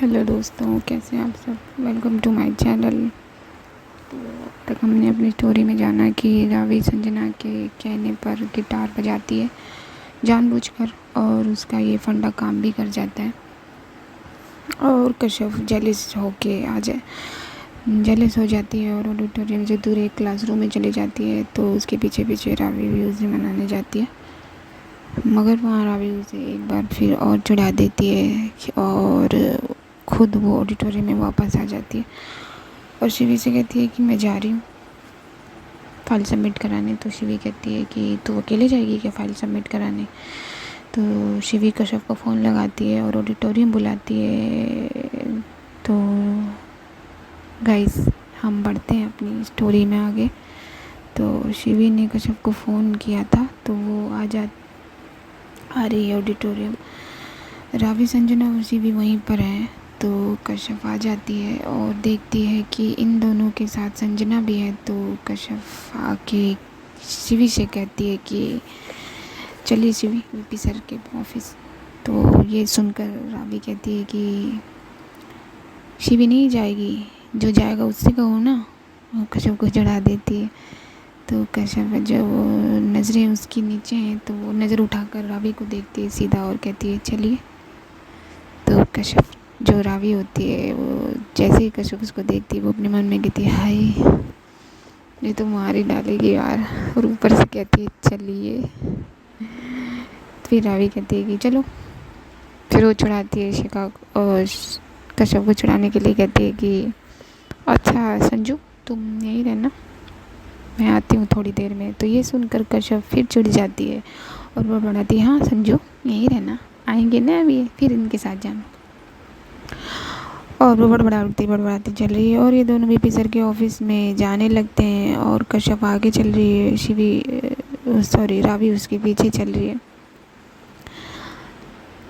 Hello दोस्तों, कैसे हैं आप सब। Welcome to my channel. तो अब तक हमने अपनी स्टोरी में जाना कि रावी संजना के कहने पर गिटार बजाती है जानबूझकर, और उसका ये फंडा काम भी कर जाता है। और कश्यप जेलस हो जाती है और ऑडिटोरियम से दूर एक क्लासरूम में चली जाती है। तो उसके पीछे पीछे रावी भी उसे मनाने जाती है, मगर वहाँ रावी उसे एक बार फिर और चिढ़ा देती है और खुद वो ऑडिटोरियम में वापस आ जाती है और शिवी से कहती है कि मैं जा रही हूँ फाइल सबमिट कराने। तो शिवी कहती है कि तू अकेले जाएगी क्या फाइल सबमिट कराने। तो शिवी कश्यप को फ़ोन लगाती है और ऑडिटोरियम बुलाती है। तो गाइस, हम बढ़ते हैं अपनी स्टोरी में आगे। तो शिवी ने कश्यप को फ़ोन किया था, तो वो आ रही है ऑडिटोरियम। रावी संजना और शिवी वहीं पर है। तो कश्यप आ जाती है और देखती है कि इन दोनों के साथ संजना भी है। तो कश्यप आके शिवी से कहती है कि चलिए शिवी, वीपी सर के ऑफिस। तो ये सुनकर रावी कहती है कि शिवी नहीं जाएगी, जो जाएगा उससे कहो ना। वो कश्यप को चढ़ा देती है। तो कश्यप जो नज़रें उसकी नीचे हैं, तो वो नज़र उठाकर रावी को देखती है सीधा और कहती है चलिए। तो कश्यप जो रावी होती है, वो जैसे ही कश्यप उसको देखती है, वो अपने मन में कहती है हाय, ये तो मार ही डालेगी यार। और ऊपर से कहती है चलिए। फिर रावी कहती है कि चलो। फिर वो छुड़ाती है शिखा और कश्यप को छुड़ाने के लिए कहती है कि अच्छा संजू, तुम यहीं रहना, मैं आती हूँ थोड़ी देर में। तो ये सुनकर कश्यप फिर चिढ़ जाती है और वो बढ़ाती है हाँ संजू, यहीं रहना, आएंगे ना अभी, फिर इनके साथ जाना। और वो बड़बड़ाती चल रही है और ये दोनों वीपी सर के ऑफिस में जाने लगते हैं और कश्यप आगे चल रही है, रावी उसके पीछे चल रही है।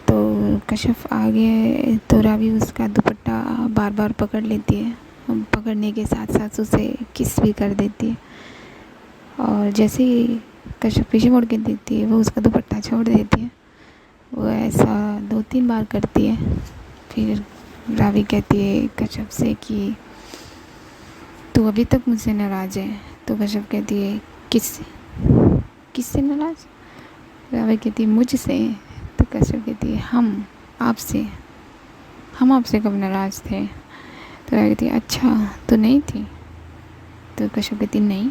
तो कश्यप आगे, तो रावी उसका दुपट्टा बार बार पकड़ लेती है। पकड़ने के साथ साथ उसे किस भी कर देती है। और जैसे ही कश्यप पीछे मुड़ के देखती है, वो उसका दुपट्टा छोड़ देती है। वो ऐसा 2-3 बार करती है। फिर रावी कहती है कश्यप से कि तू अभी तक मुझसे नाराज़ है। तो कश्यप कहती है किससे नाराज़। रावी कहती है मुझसे। तो कश्यप कहती है हम आपसे कब नाराज़ थे। तो रावी कहती है अच्छा, तो नहीं थी। तो कश्यप कहती है नहीं।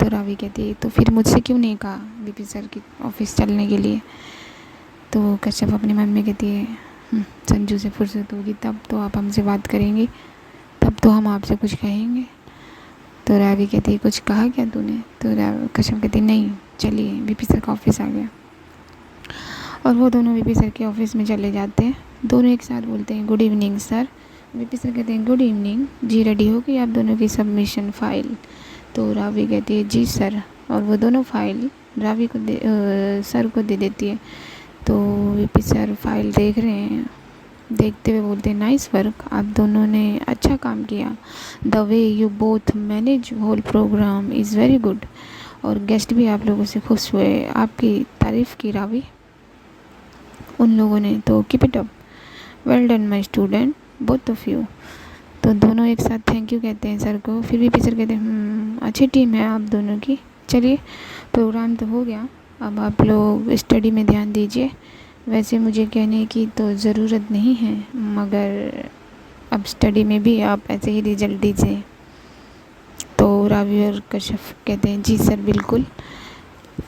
तो रावी कहती है तो फिर मुझसे क्यों नहीं कहा वीपी सर की ऑफिस चलने के लिए। तो कश्यप अपने मन में कहती है संजू से फुर्सत होगी तब तो आप हमसे बात करेंगे, तब तो हम आपसे कुछ कहेंगे। तो रावी कहती है कुछ कहा क्या तूने। तो कश्यप कहती है नहीं, चलिए वीपी सर का ऑफिस आ गया। और वो दोनों वीपी सर के ऑफिस में चले जाते हैं। दोनों एक साथ बोलते हैं good evening sir. VP sir कहते हैं गुड इवनिंग जी, रेडी हो गई आप दोनों की सबमिशन फाइल। तो रावी कहती है जी सर, और वो दोनों फाइल रावी को सर को दे देती है। तो वीपी सर फाइल देख रहे हैं, देखते हुए बोलते हैं नाइस वर्क, आप दोनों ने अच्छा काम किया। The way you both manage whole program is very good. और गेस्ट भी आप लोगों से खुश हुए, आपकी तारीफ़ की रावी उन लोगों ने। तो keep it up, well done my student, both of you. तो दोनों एक साथ थैंक यू कहते हैं सर को। फिर वीपी सर कहते हैं अच्छी टीम है आप दोनों की, चलिए प्रोग्राम तो हो गया, अब आप लोग स्टडी में ध्यान दीजिए। वैसे मुझे कहने की तो ज़रूरत नहीं है, मगर अब स्टडी में भी आप ऐसे ही रिजल्ट दीजिए। तो रावी और कश्यप कहते हैं जी सर बिल्कुल।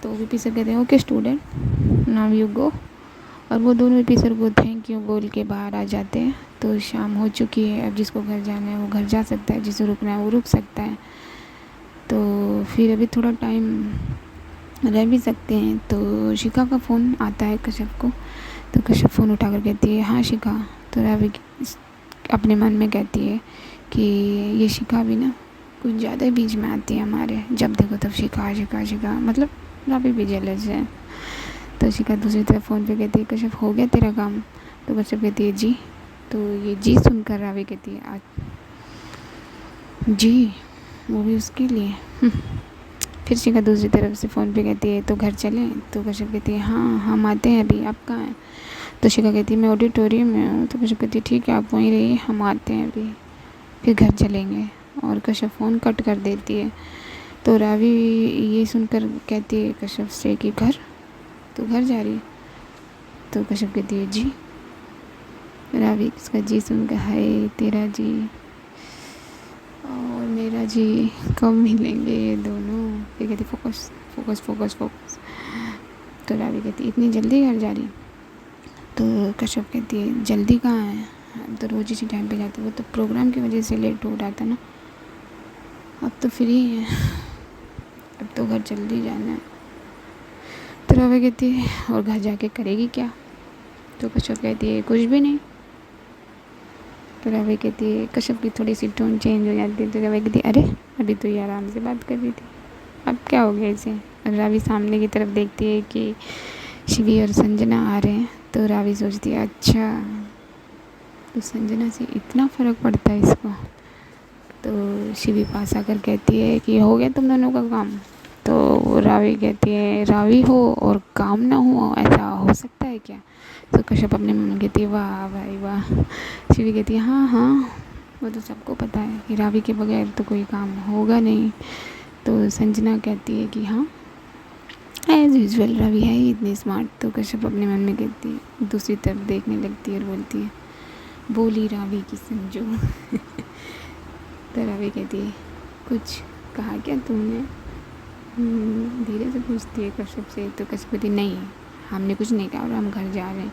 तो वीपी सर कहते हैं okay student, now you go. और वो दोनों वीपी सर को थैंक यू बोल के बाहर आ जाते हैं। तो शाम हो चुकी है, अब जिसको घर जाना है वो घर जा सकता है, जिसे रुकना है वो रुक सकता है। तो फिर अभी थोड़ा टाइम रह भी सकते हैं। तो शिखा का फ़ोन आता है कश्यप को। तो कश्यप फ़ोन उठाकर कहती है हाँ शिखा। तो रावी अपने मन में कहती है कि ये शिखा भी ना कुछ ज़्यादा ही बीच में आती है हमारे, जब देखो तब शिखा शिखा शिखा, मतलब रावी भी जेलस है। तो शिखा दूसरी तरफ फ़ोन पे कहती है कश्यप हो गया तेरा काम। तो कश्यप कहती है जी। तो ये जी सुनकर रावी कहती है जी, वो भी उसके लिए। फिर शिखा दूसरी तरफ से फ़ोन पे कहती है तो घर चलें। तो कश्यप कहती है हाँ हम आते हैं अभी, आप कहाँ हैं। तो शिखा कहती है मैं ऑडिटोरियम में हूँ। तो कश्यप कहती है ठीक है आप वहीं रहिए, हम आते हैं अभी, फिर घर चलेंगे। और कश्यप फ़ोन कट कर देती है। तो रावी ये सुनकर कहती है कश्यप से कि घर, तो घर जा रही है? तो कश्यप कहती है जी। रावी उसका जी सुनकर हाय तेरा जी और मेरा जी कब मिलेंगे ये दोनों। फिर कहती फोकस फोकस फोकस फोकस। तो रावी कहती इतनी जल्दी घर जा रही? तो कश्यप कहती है जल्दी कहाँ है, हम तो रोज़ इसी टाइम पे जाते, वो तो प्रोग्राम की वजह से लेट हो रहा था ना, अब तो फ्री है, अब तो घर जल्दी जाना है। तो रावी कहती है और घर जाके करेगी क्या? तो कश्यप कहती है कुछ भी नहीं। तो रावी कहती है, कश्यप की थोड़ी सी टोन चेंज हो जाती है। तो रावी कहती है अरे अभी तो ये आराम से बात कर रही थी, अब क्या हो गया इसे? और रावी सामने की तरफ देखती है कि शिवी और संजना आ रहे हैं। तो रावी सोचती है अच्छा तो संजना से इतना फ़र्क पड़ता है इसको। तो शिवी पास आकर कहती है कि हो गया तुम दोनों का काम? तो रावी कहती है रावी हो और काम ना हो, ऐसा हो सकता है क्या? तो कश्यप अपने मन में कहती है वाह भाई वाह। शिवी कहती है हाँ हाँ वो तो सबको पता है कि रावी के बगैर तो कोई काम होगा नहीं। तो संजना कहती है कि हाँ एज यूजल रावी है ही इतनी स्मार्ट। तो कश्यप अपने मन में कहती है, दूसरी तरफ देखने लगती है और बोलती है बोली रावी की संजू। तो रावी कहती है कुछ कहा क्या तुमने? धीरे से पूछती है कश्यप से। तो कश्यप कहती नहीं हमने कुछ नहीं कहा और हम घर जा रहे हैं।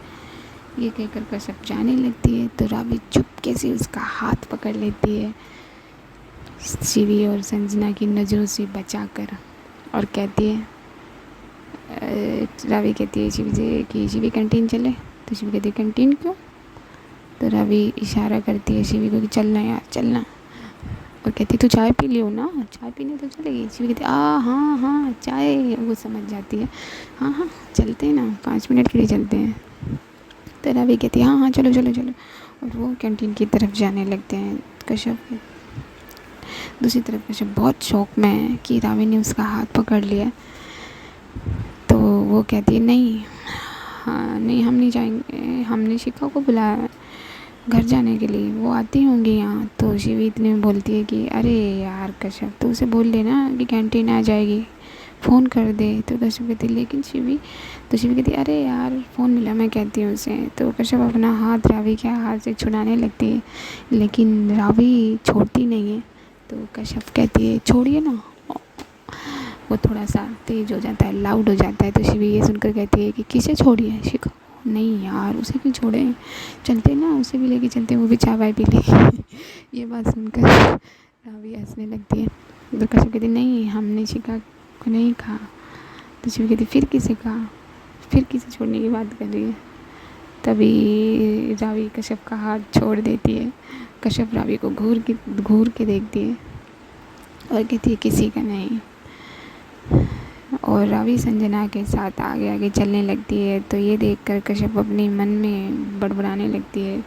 ये कहकर कश्यप जाने लगती है। तो रावी चुपके से उसका हाथ पकड़ लेती है शिवी और संजना की नज़रों से बचाकर और कहती है रावी कहती है शिवी से कि शिवी कैंटीन चले? तो शिवी कहती है कैंटीन क्यों? तो रावी इशारा करती है शिवी को कि चलना यार चलना, और कहती तू चाय पी लियो ना, चाय पीने तो चलेगी। शिवी कहती हाँ हाँ चाय, वो समझ जाती है हाँ हाँ चलते हैं ना 5 मिनट के लिए चलते हैं। तो रावी कहती है हाँ हाँ चलो चलो चलो, और वो कैंटीन की तरफ जाने लगते हैं। कश्यप दूसरी तरफ कश्यप बहुत शौक में है कि रावी ने उसका हाथ पकड़ लिया। तो वो कहती है नहीं हाँ नहीं हम नहीं जाएंगे, हमने शिखा को बुलाया है घर जाने के लिए, वो आती होंगी यहाँ। तो शिवी इतने में बोलती है कि अरे यार कश्यप तो उसे बोल देना कि कैंटीन आ जाएगी, फ़ोन कर दे। तो कश्यप कहती लेकिन शिवी, तो शिवी कहती अरे यार फ़ोन मिला मैं कहती हूँ उसे। तो कश्यप अपना हाथ रावी के हाथ से छुड़ाने लगती है लेकिन रावी छोड़ती नहीं है। तो कश्यप कहती है छोड़िए ना, वो थोड़ा सा तेज़ हो जाता है, लाउड हो जाता है। तो शिवी ये सुनकर कहती है कि किसे छोड़िए शिखा? नहीं यार उसे क्यों छोड़े, चलते ना उसे भी लेके चलते, वो भी चाय वाय पी लेगी। ये बात सुनकर रावी हंसने लगती है। तो कश्यप कहती नहीं हमने शिखा को नहीं कहा। तो शिवी कहती फिर किसे कहा, फिर किसे छोड़ने की बात कर रही है? तभी रावी कश्यप का हाथ छोड़ देती है। कश्यप रावी को घूर के देखती है और कहती है किसी का नहीं। और रावी संजना के साथ आगे आगे चलने लगती है। तो ये देखकर कश्यप अपने मन में बड़बड़ाने लगती है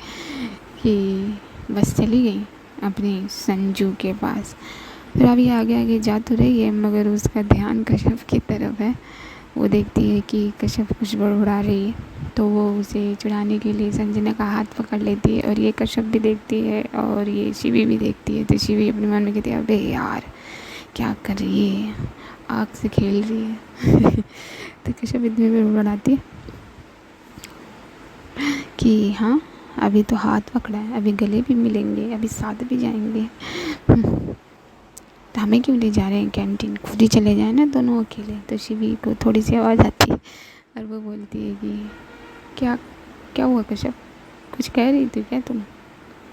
कि बस चली गई अपनी संजू के पास। रावी आगे आगे जा तो रही है मगर उसका ध्यान कश्यप की तरफ है। वो देखती है कि कश्यप कुछ बड़बड़ा रही है तो वो उसे छुड़ाने के लिए संजना का हाथ पकड़ लेती है। और ये कश्यप भी देखती है और ये शिवी भी देखती है। तो शिवी अपने मन में कहती है अबे यार क्या कर रही है, आग से खेल रही है। तो कश्यप इतने में बढ़ाती है कि हाँ अभी तो हाथ पकड़ा है, अभी गले भी मिलेंगे, अभी साथ भी जाएंगे, तो हमें क्यों ले जा रहे हैं कैंटीन, खुद ही चले जाए ना दोनों अकेले। तो शिवी को थोड़ी सी आवाज़ आती है और वो बोलती है कि क्या क्या हुआ कश्यप, कुछ कह रही थी क्या तुम?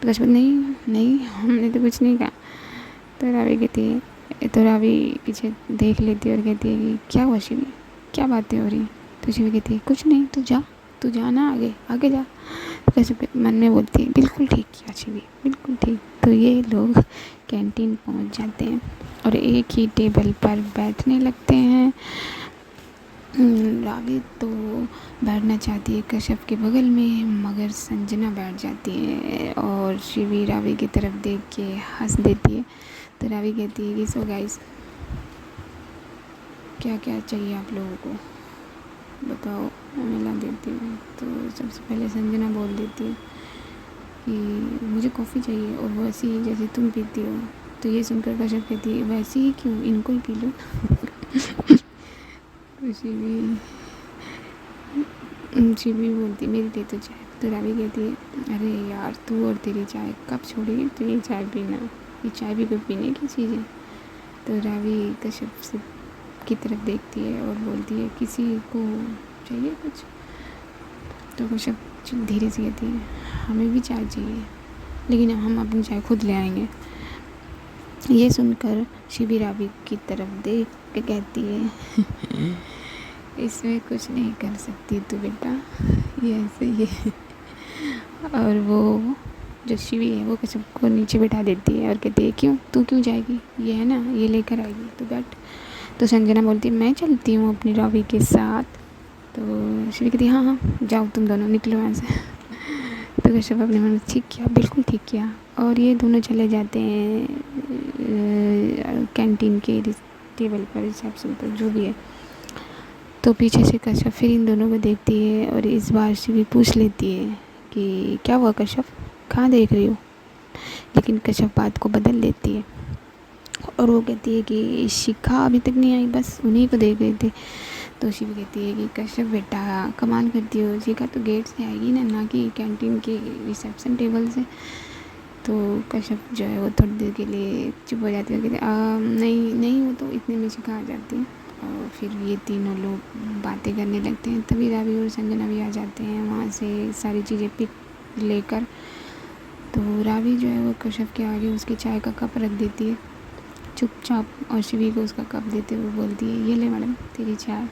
तो कश्यप नहीं नहीं हमने तो कुछ नहीं कहा। तो रावी कहती है, तो रावी पीछे देख लेती है और कहती है कि क्या हुआ शिवी, क्या बातें हो रही? तो शिवी कहती है कुछ नहीं, तू जा ना आगे आगे जा। तो कश्यप मन में बोलती है बिल्कुल ठीक किया शिवी बिल्कुल ठीक। तो ये लोग कैंटीन पहुंच जाते हैं और एक ही टेबल पर बैठने लगते हैं। रावी तो बैठना चाहती है कश्यप के बगल में मगर संजना बैठ जाती है और शिवी रावी की तरफ देख के हंस देती है। तो रावी कहती है कि सो गाइस क्या क्या चाहिए आप लोगों को बताओ, मिला देती है। तो सबसे पहले संजना बोल देती है कि मुझे कॉफ़ी चाहिए, और वो ऐसी ही जैसे तुम पीती हो। तो ये सुनकर कश्यप कहती है वैसे ही क्यों, इनको ही पी लो। तो शिवी बोलती मेरे लिए तो चाय। तो रावी कहती है अरे यार तू और तेरी चाय कब छोड़ेगी, तो ये चाय पीना, ये चाय भी कोई पीने की चीज़ है। तो रावी कश्यप से की तरफ देखती है और बोलती है किसी को चाहिए कुछ। तो कश्यप धीरे से कहती है हमें भी चाय चाहिए, लेकिन हम अपनी चाय खुद ले आएंगे। ये सुनकर शिवी रावी की तरफ देख के कहती है इसमें कुछ नहीं कर सकती तू बेटा, ये ऐसे ही है। और वो जो शिवी है वो कश्यप को नीचे बैठा देती है और कहती है क्यों, तू क्यों जाएगी, ये है ना ये लेकर आएगी, तू बैठ। तो संजना बोलती है मैं चलती हूँ अपनी रावी के साथ। तो शिवी कहती है हाँ हाँ जाओ तुम दोनों निकलो वहाँ से। तो कश्यप अपने मन में ठीक किया, बिल्कुल ठीक किया। और ये दोनों चले जाते हैं कैंटीन के टेबल पर, रिसेप्शन पर, जो भी है। तो पीछे से कश्यप फिर इन दोनों को देखती है और इस बार शिवी पूछ लेती है कि क्या हुआ कश्यप, कहाँ देख रही हो। लेकिन कश्यप बात को बदल देती है और वो कहती है कि शिखा अभी तक नहीं आई, बस उन्हीं को देख रही थी। तो शिवी कहती है कि कश्यप बेटा कमाल करती हो, शिखा तो गेट से आएगी ना कि कैंटीन के रिसेप्शन टेबल से। तो कश्यप जो है वो थोड़ी देर के लिए चुप हो जाती है, कहते नहीं नहीं वो तो इतने में शिखा आ जाती है। और फिर ये तीनों लोग बातें करने लगते हैं। तभी रावी और संजना भी आ जाते हैं वहाँ से सारी चीज़ें पिक लेकर। तो रावी जो है वो कश्यप के आगे उसकी चाय का कप रख देती है चुपचाप, और शिवी को उसका कप देते हुए बोलती है ये ले मैडम तेरी चाय,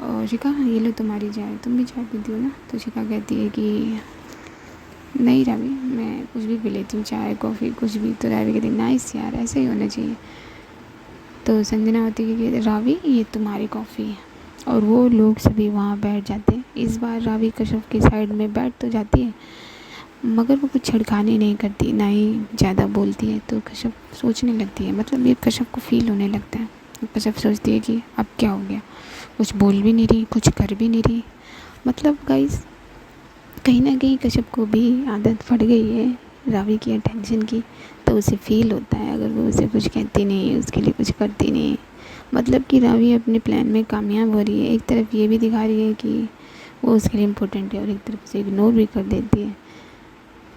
और शिखा ये लो तुम्हारी चाय, तुम भी चाय पीती हो ना। तो शिखा कहती है कि नहीं रावी मैं कुछ भी पी लेती हूँ, चाय कॉफ़ी कुछ भी। तो रावी कहती है नाइस यार, ऐसा ही होना चाहिए। तो संजना होती है कि रावी ये तुम्हारी कॉफ़ी है, और वो लोग सभी वहाँ बैठ जाते हैं। इस बार रावी कश्यप के साइड में बैठ तो जाती है मगर वो कुछ छिड़खानी नहीं करती, ना ही ज़्यादा बोलती है। तो कश्यप सोचने लगती है, मतलब ये कश्यप को फील होने लगता है। कश्यप सोचती है कि अब क्या हो गया, कुछ बोल भी नहीं रही, कुछ कर भी नहीं रही। मतलब गाइस कहीं ना कहीं कश्यप को भी आदत पड़ गई है रावी की अटेंशन की। तो उसे फील होता है अगर वो उसे कुछ कहती नहीं, उसके लिए कुछ करती नहीं, मतलब कि रावी अपने प्लान में कामयाब हो रही है। एक तरफ ये भी दिखा रही है कि वो उसके लिए इम्पोर्टेंट है, और एक तरफ से इग्नोर भी कर देती है।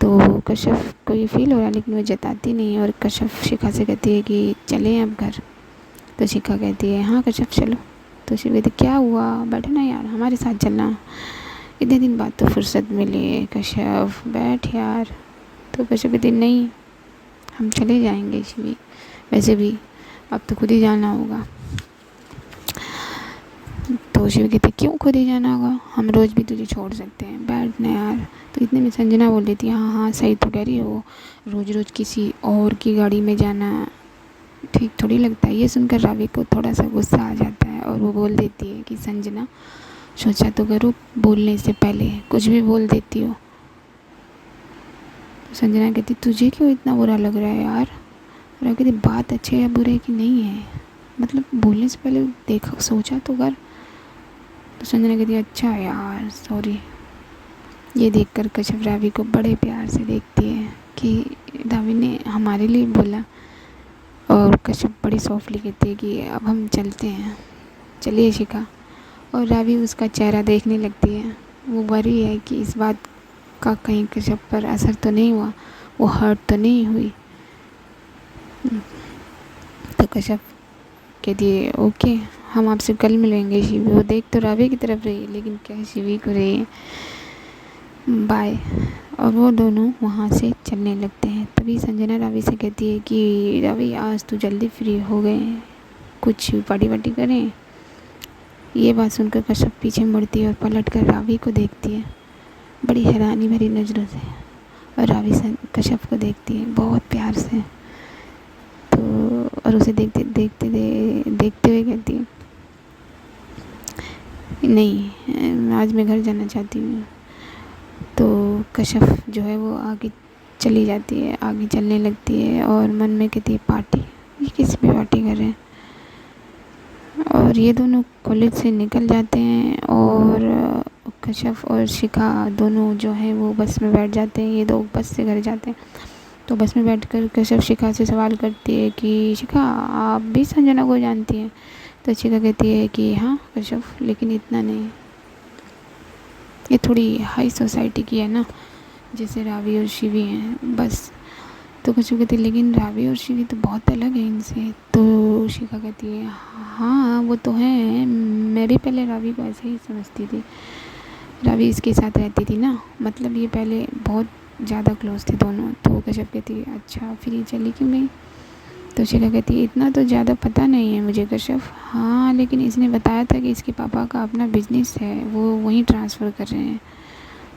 तो कश्यप को ये फील हो रहा है लेकिन वो जताती नहीं है। और कश्यप शिखा से कहती है कि चलें अब घर। तो शिखा कहती है हाँ कश्यप चलो। तो शिव कहती क्या हुआ, बैठो ना यार हमारे साथ चलना, इतने दिन बाद तो फुर्सत मिली है, कश्यप बैठ यार। तो कश्यप कहती नहीं हम चले जाएंगे शिवी, वैसे भी अब तो खुद ही जाना होगा। तो शिव कहती क्यों खुद ही जाना होगा, हम रोज़ भी तुझे छोड़ सकते हैं, बैठ ना यार। तो इतने में संजना बोल देती है हाँ हाँ सही तो कह रही हो, रोज़ रोज़ किसी और की गाड़ी में जाना ठीक थोड़ी लगता है। ये सुनकर रावी को थोड़ा सा गुस्सा आ जाता है और वो बोल देती है कि संजना सोचा तो करो, बोलने से पहले कुछ भी बोल देती हो। तो संजना कहती तुझे क्यों इतना बुरा लग रहा है यार। रावी कहती बात अच्छे या बुरे की नहीं है, मतलब बोलने से पहले देखा सोचा तो कर। तो संजना कहती अच्छा यार सॉरी। ये देखकर कश्यप रावी को बड़े प्यार से देखती है कि रावी ने हमारे लिए बोला। और कश्यप बड़ी सॉफ्टली कहती है कि अब हम चलते हैं, चलिए शिखा। और रावी उसका चेहरा देखने लगती है, वो वरी है कि इस बात का कहीं कश्यप पर असर तो नहीं हुआ, वो हर्ट तो नहीं हुई। तो कश्यप कहती है ओके हम आपसे कल मिलेंगे शिवी। वो देख तो रावी की तरफ रही है लेकिन क्या शिवी को रही है, बाय। और वो दोनों वहाँ से चलने लगते हैं। तभी संजना रावी से कहती है कि रावी आज तो जल्दी फ्री हो गए, कुछ पार्टी वार्टी करें। ये बात सुनकर कश्यप पीछे मुड़ती है और पलट कर रावी को देखती है बड़ी हैरानी भरी नज़रों से। और रावी कश्यप को देखती है बहुत प्यार से। तो और उसे देखते हुए कहती है नहीं आज मैं घर जाना चाहती हूँ। तो कश्यप जो है वो आगे चली जाती है, आगे चलने लगती है और मन में कहती है पार्टी, ये किस पे पार्टी कर रहे हैं। और ये दोनों कॉलेज से निकल जाते हैं और कश्यप और शिखा दोनों जो हैं वो बस में बैठ जाते हैं। ये दो बस से घर जाते हैं। तो बस में बैठकर कश्यप शिखा से सवाल करती है कि शिखा, आप भी संजना को जानती हैं? तो शिखा कहती है कि हाँ कश्यप, लेकिन इतना नहीं। ये थोड़ी हाई सोसाइटी की है ना, जैसे रावी और शिवी हैं बस। तो कश्यप कहती है लेकिन रावी और शिवी तो बहुत अलग है इनसे। तो शिखा कहती है हाँ वो तो है, मैं भी पहले रावी को ऐसे ही समझती थी। रावी इसके साथ रहती थी ना, मतलब ये पहले बहुत ज़्यादा क्लोज थे दोनों। तो कश्यप कहती है अच्छा, फिर ये चली क्यों गई? तो शिखा कहती है इतना तो ज़्यादा पता नहीं है मुझे कश्यप, हाँ लेकिन इसने बताया था कि इसके पापा का अपना बिजनेस है, वो वहीं ट्रांसफ़र कर रहे हैं,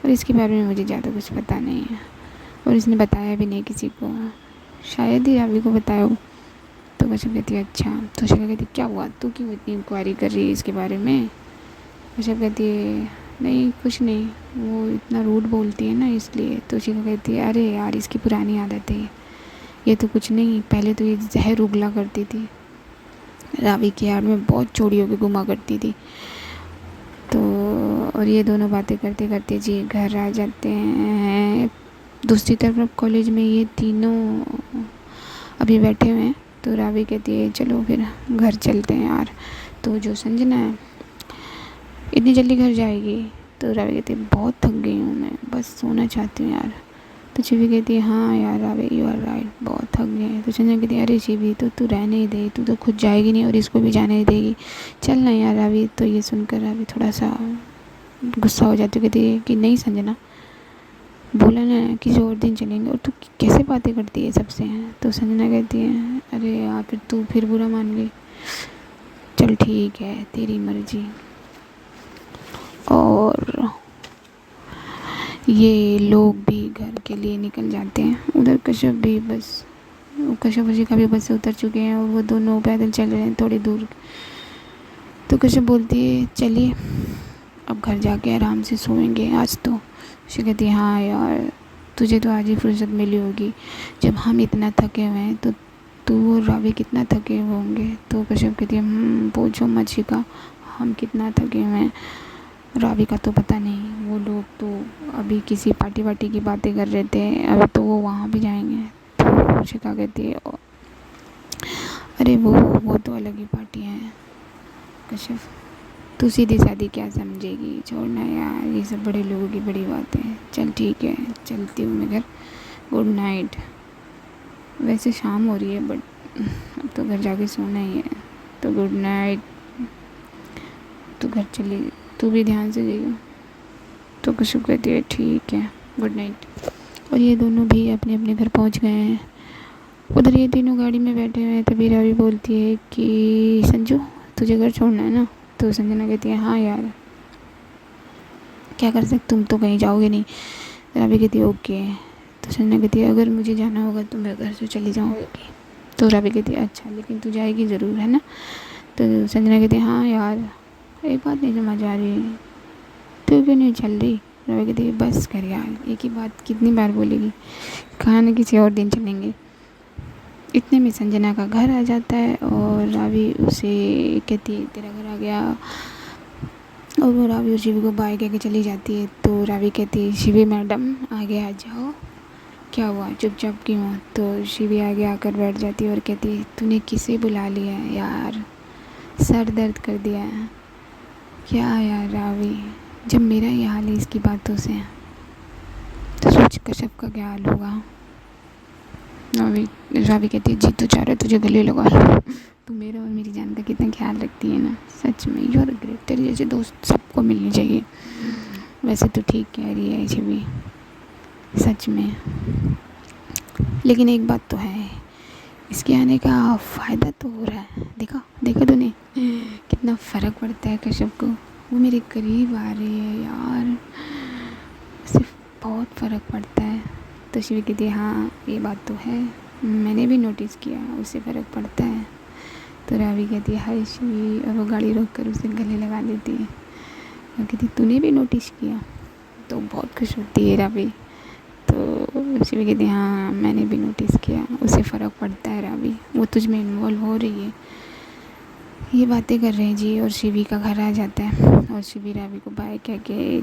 और इसके बारे में मुझे ज़्यादा कुछ पता नहीं है, और इसने बताया भी नहीं किसी को, शायद ही रावी को बताया हो। तो कश्यप कहती है अच्छा। तो शिखा कहती है क्या हुआ, तू क्यों इतनी इंक्वायरी कर रही है इसके बारे में? कश्यप कहती है नहीं कुछ नहीं, वो इतना रूड बोलती है ना इसलिए। तो शिखा कहती है अरे यार इसकी पुरानी आदत है ये तो कुछ नहीं, पहले तो ये जहर उगला करती थी, रावी की यार में बहुत चोरी होकर घुमा करती थी। तो और ये दोनों बातें करते करते जी घर आ जाते हैं। दूसरी तरफ अब कॉलेज में ये तीनों अभी बैठे हुए हैं। तो रावी कहती है चलो फिर घर चलते हैं यार। तो जो संजना है इतनी जल्दी घर जाएगी? तो रावी कहती है बहुत थक गई हूँ मैं, बस सोना चाहती हूँ यार। तो शिवी कहती है हाँ यार रावी यू आर राइट, बहुत थक गए हैं। तो संजना कहती है अरे शिवी तो तू रहने ही दे, तू तो खुद जाएगी नहीं और इसको भी जाने ही देगी, चल ना यार रावी। तो ये सुनकर रावी थोड़ा सा गुस्सा हो जाती है, कहती है कि नहीं संजना, बोला ना किसी और दिन चलेंगे, और तू कैसे बातें करती है सबसे? तो संजना कहती है अरे यार फिर तू फिर बुरा मान गई, चल ठीक है तेरी मर्जी। और ये लोग भी घर के लिए निकल जाते हैं। उधर कश्यप भी बस, कश्यप और शिखा भी बस से उतर चुके हैं और वो दोनों पैदल चल रहे हैं थोड़ी दूर। तो कश्यप बोलती है चलिए अब घर जाके आराम से सोएंगे आज तो। शिखा कहती है हाँ यार तुझे तो आज ही फुर्सत मिली होगी, जब हम इतना थके हुए हैं तो तू और रावी कितना थके हुए होंगे। तो कश्यप कहती है पूछो मत शिखा, हम कितना थके हुए हैं, रावी का तो पता नहीं, वो लोग तो अभी किसी पार्टी वार्टी की बातें कर रहे थे, अभी तो वो वहाँ भी जाएंगे। तो शिखा कहती है अरे वो तो अलग ही पार्टी है कश्यप, तू सीधी सादी क्या समझेगी, छोड़ना यार ये सब बड़े लोगों की बड़ी बात है, चल ठीक है चलती हूँ मैं घर, गुड नाइट। वैसे शाम हो रही है बट अब तो घर जाके सोना ही है, तो गुड नाइट, तू घर चली, तू भी ध्यान से जाइए। तो कश्यप कहती है ठीक है गुड नाइट। और ये दोनों भी अपने अपने घर पहुंच गए हैं। उधर ये तीनों गाड़ी में बैठे हुए हैं। तभी रावी बोलती है कि संजू तुझे घर छोड़ना है ना? तो संजना कहती है हाँ यार क्या कर सकते, तुम तो कहीं जाओगे नहीं। रावी कहती है ओके। तो संजना कहती है अगर मुझे जाना होगा तो मैं घर से चली जाऊँगी। तो रावी कहती है अच्छा लेकिन तू जाएगी ज़रूर है ना? तो संजना कहती है हाँ यार एक बात नहीं समझ आ रही, तू क्यों नहीं चल रही? रावी कहती है बस कर यार, एक ही बात कितनी बार बोलेगी, कहाँ ना किसी और दिन चलेंगे। इतने में संजना का घर आ जाता है और रावी उसे कहती है तेरा घर आ गया, और वो रावी और शिवी को बाय कह के चली जाती है। तो रावी कहती है शिवी मैडम आगे आ जाओ, क्या हुआ चुपचाप क्यों हो? तो शिवी आगे आकर बैठ जाती है और कहती है तूने किसे बुला लिया है यार, सर दर्द कर दिया है क्या यार रावी, जब मेरा ये हाल है इसकी बातों से, तो सोच कश्यप का क्या हाल होगा। रावी कहती है जी तो चाह रहा तुझे गले लगा लो, तू मेरा और मेरी जान का कितना ख्याल रखती है ना, सच में यू आर ग्रेट, तेरे जैसे दोस्त सबको मिलनी चाहिए। वैसे तो ठीक कह रही है ऐसे भी सच में, लेकिन एक बात तो है इसके आने का फ़ायदा तो हो रहा है, देखा देखा तूने कितना फ़र्क पड़ता है कश्यप को, वो मेरे करीब आ रही है यार, सिर्फ बहुत फ़र्क पड़ता है। तो शिवी कहती है हाँ ये बात तो है, मैंने भी नोटिस किया उससे फ़र्क पड़ता है। तो रावी कहती है हाय शिवी, और वो गाड़ी रोक कर उसे गले लगा लेती है और कहती तूने भी नोटिस किया? तो बहुत खुश होती है रावी। तो शिवी कहती है हाँ मैंने भी नोटिस किया, उससे फ़र्क पड़ता है रावी, वो तुझ में इन्वॉल्व हो रही है, ये बातें कर रहे हैं जी, और शिवी का घर आ जाता है और शिवी रावी को बाय कह के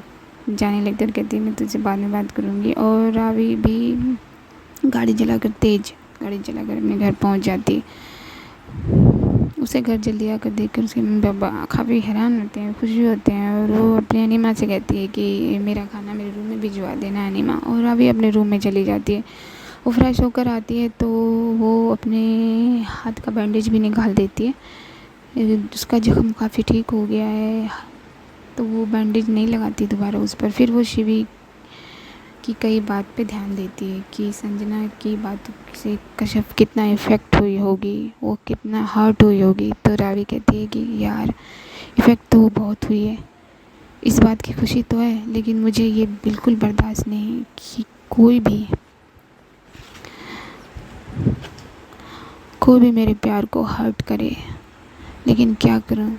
जाने लगती है और कहती है मैं तुझसे बाद में बात करूँगी। और रावी भी गाड़ी चलाकर तेज़ गाड़ी चलाकर अपने घर पहुंच जाती है। उसे घर जल्दी आकर देखकर उसके मम्मी पापा काफ़ी हैरान होते हैं, खुशी होते हैं, और वो अपनी अनिमा से कहती है कि मेरा खाना मेरे रूम में भिजवा देना अनिमा। और रावी अपने रूम में चली जाती है। वो फ्रेश होकर आती है तो वो अपने हाथ का बैंडेज भी निकाल देती है। उसका जख्म काफ़ी ठीक हो गया है तो वो बैंडेज नहीं लगाती दोबारा उस पर। फिर वो शिवी की कई बात पे ध्यान देती है कि संजना की बातों से कश्यप कितना इफ़ेक्ट हुई होगी, वो कितना हर्ट हुई होगी। तो रावी कहती है कि यार इफ़ेक्ट तो बहुत हुई है, इस बात की खुशी तो है, लेकिन मुझे ये बिल्कुल बर्दाश्त नहीं है कि कोई भी मेरे प्यार को हर्ट करे, लेकिन क्या करूं।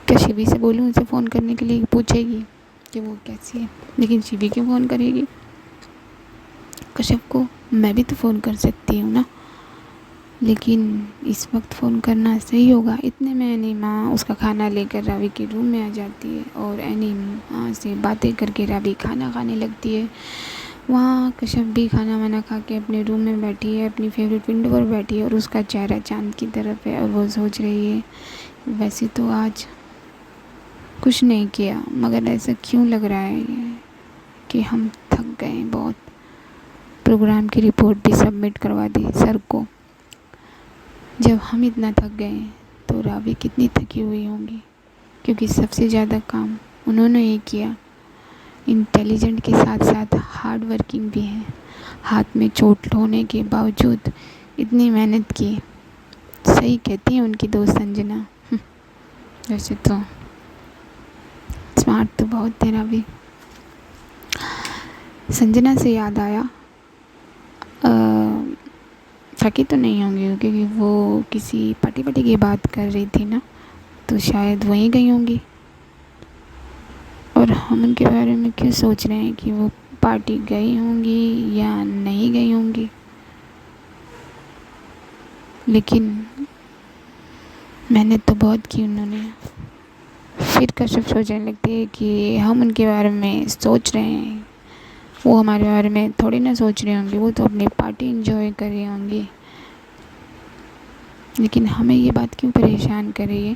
क्या शिवी से बोलूं उसे फ़ोन करने के लिए, पूछेगी कि वो कैसी है, लेकिन शिवी क्यों फ़ोन करेगी कश्यप को। मैं भी तो फ़ोन कर सकती हूँ ना, लेकिन इस वक्त फ़ोन करना सही होगा। इतने में अनिमा उसका खाना लेकर रावी के रूम में आ जाती है और अनिमा से बातें करके रावी खाना खाने लगती है। वहाँ कश्यप भी खाना वाना खा के अपने रूम में बैठी है, अपनी फेवरेट विंडो पर बैठी है और उसका चेहरा चांद की तरफ है और वो सोच रही है वैसे तो आज कुछ नहीं किया, मगर ऐसा क्यों लग रहा है कि हम थक गए बहुत। प्रोग्राम की रिपोर्ट भी सबमिट करवा दी सर को। जब हम इतना थक गए तो रावी कितनी थकी हुई होंगी, क्योंकि सबसे ज़्यादा काम उन्होंने ही किया। इंटेलिजेंट के साथ साथ हार्ड वर्किंग भी है। हाथ में चोट होने के बावजूद इतनी मेहनत की। सही कहती है उनकी दोस्त संजना। वैसे तो स्मार्ट तो बहुत थे रावी। संजना से याद आया, थकी तो नहीं होंगी क्योंकि वो किसी पार्टी की बात कर रही थी ना, तो शायद वहीं गई होंगी। और हम उनके बारे में क्यों सोच रहे हैं कि वो पार्टी गई होंगी या नहीं गई होंगी। लेकिन मेहनत तो बहुत की उन्होंने। फिर कश्यप सोचने लगती है कि हम उनके बारे में सोच रहे हैं, वो हमारे बारे में थोड़ी ना सोच रही होंगी, वो तो अपनी पार्टी एंजॉय कर रही होंगी। लेकिन हमें ये बात क्यों परेशान कर रही है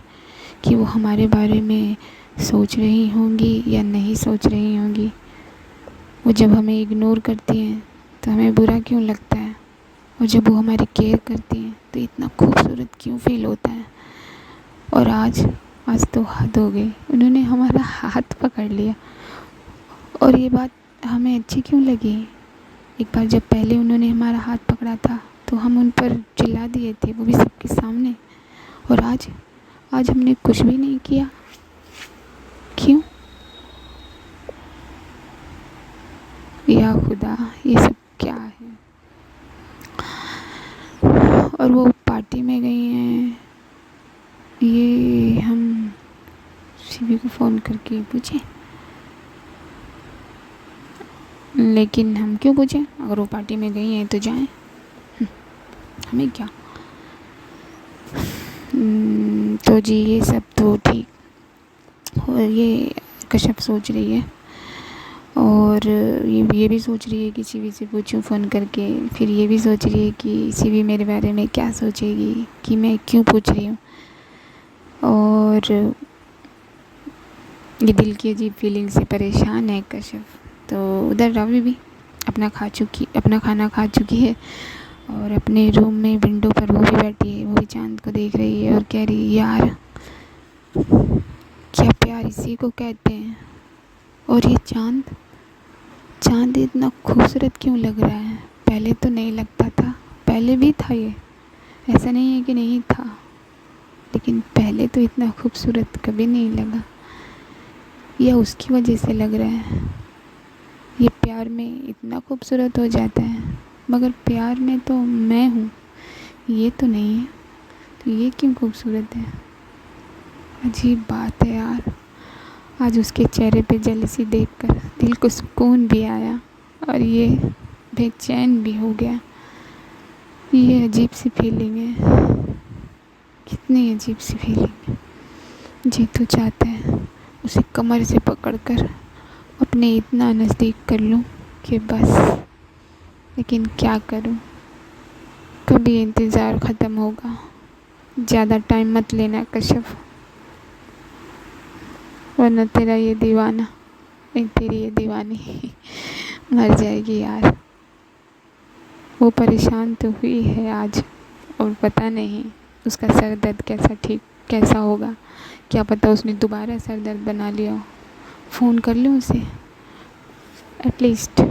कि वो हमारे बारे में सोच रही होंगी या नहीं सोच रही होंगी। वो जब हमें इग्नोर करती हैं तो हमें बुरा क्यों लगता है, और जब वो हमारी केयर करती हैं तो इतना खूबसूरत क्यों फील होता है। और आज तो हद हो गई, उन्होंने हमारा हाथ पकड़ लिया और ये बात हमें अच्छी क्यों लगी। एक बार जब पहले उन्होंने हमारा हाथ पकड़ा था तो हम उन पर चिल्ला दिए थे, वो भी सबके सामने। और आज हमने कुछ भी नहीं किया, क्यों। या खुदा, ये सब क्या है। और वो पार्टी में गई हैं, ये हम शिवी को फ़ोन करके पूछें। लेकिन हम क्यों पूछें, अगर वो पार्टी में गई हैं तो जाएं, हमें क्या। तो जी ये सब तो ठीक। और ये कश्यप सोच रही है, और ये भी सोच रही है कि शिवी से पूछूं फ़ोन करके। फिर ये भी सोच रही है कि शिवी मेरे बारे में क्या सोचेगी, कि मैं क्यों पूछ रही हूँ। और ये दिल की अजीब फीलिंग से परेशान है कश्यप। तो उधर रावी भी अपना खाना खा चुकी है और अपने रूम में विंडो पर वो भी बैठी है, वो भी चांद को देख रही है और कह रही है यार क्या प्यार इसी को कहते हैं। और ये चांद इतना खूबसूरत क्यों लग रहा है, पहले तो नहीं लगता था। पहले भी था, ये ऐसा नहीं है कि नहीं था, लेकिन पहले तो इतना खूबसूरत कभी नहीं लगा। यह उसकी वजह से लग रहा है, ये प्यार में इतना खूबसूरत हो जाता है, मगर प्यार में तो मैं हूँ, ये तो नहीं है, तो ये क्यों खूबसूरत है। अजीब बात है यार। आज उसके चेहरे पे जेलसी देखकर दिल को सुकून भी आया और ये बेचैन भी हो गया। ये अजीब सी फीलिंग है, कितनी अजीब सी फीलिंग है। जीतू चाहता है उसे कमर से पकड़कर अपने इतना नज़दीक कर लूं कि बस, लेकिन क्या करूं, कभी इंतज़ार ख़त्म होगा। ज़्यादा टाइम मत लेना कश्यप, वरना तेरा ये दीवाना, नहीं तेरी ये दीवानी मर जाएगी यार। वो परेशान तो हुई है आज, और पता नहीं उसका सर दर्द कैसा होगा। क्या पता उसने दोबारा सर दर्द बना लिया हो। फ़ोन कर लूँ उसे, एटलीस्ट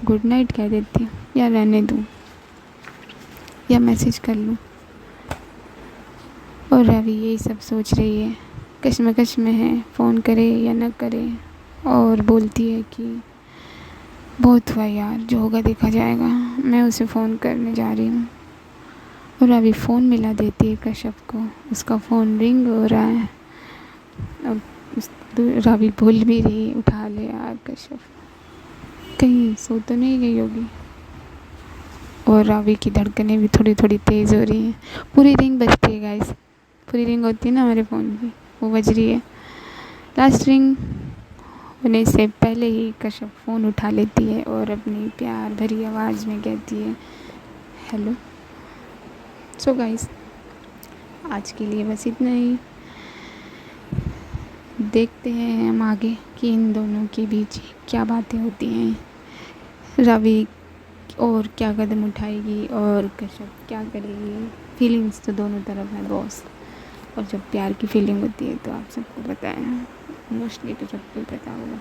गुड नाइट कह देती हूँ, या रहने दूँ, या मैसेज कर लूँ। और रवि यही सब सोच रही है, कश्मकश में है, फ़ोन करे या न करे। और बोलती है कि बहुत हुआ यार, जो होगा देखा जाएगा, मैं उसे फ़ोन करने जा रही हूँ। और रवि फ़ोन मिला देती है कश्यप को, उसका फ़ोन रिंग हो रहा है। अब रवि भूल भी रही, उठा ले यार कश्यप, कहीं सो तो नहीं गई होगी। और रवि की धड़कनें भी थोड़ी थोड़ी तेज़ हो रही हैं। पूरी रिंग बजती है गाइस, पूरी रिंग होती है ना हमारे फ़ोन की, वो बज रही है। लास्ट रिंग होने से पहले ही कश्यप फ़ोन उठा लेती है और अपनी प्यार भरी आवाज़ में कहती है, हेलो। सो गाइस, आज के लिए बस इतना ही। देखते हैं हम आगे कि इन दोनों के बीच क्या बातें होती हैं, रवि और क्या कदम उठाएगी और कश्यप क्या करेगी। फीलिंग्स तो दोनों तरफ है बॉस, और जब प्यार की फीलिंग होती है तो आप सबको पता है, मोस्टली तो सबको पता होगा।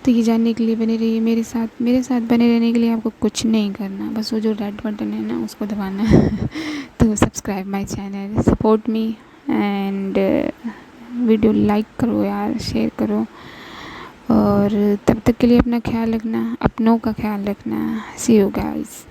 तो ये जानने के लिए बने रहिए मेरे साथ बने रहने के लिए आपको कुछ नहीं करना, बस वो जो रेड बटन है ना उसको दबाना है तो subscribe my channel, support me, and video like करो यार, शेयर करो। और तब तक के लिए अपना ख्याल रखना, अपनों का ख्याल रखना। सी यू गाइस।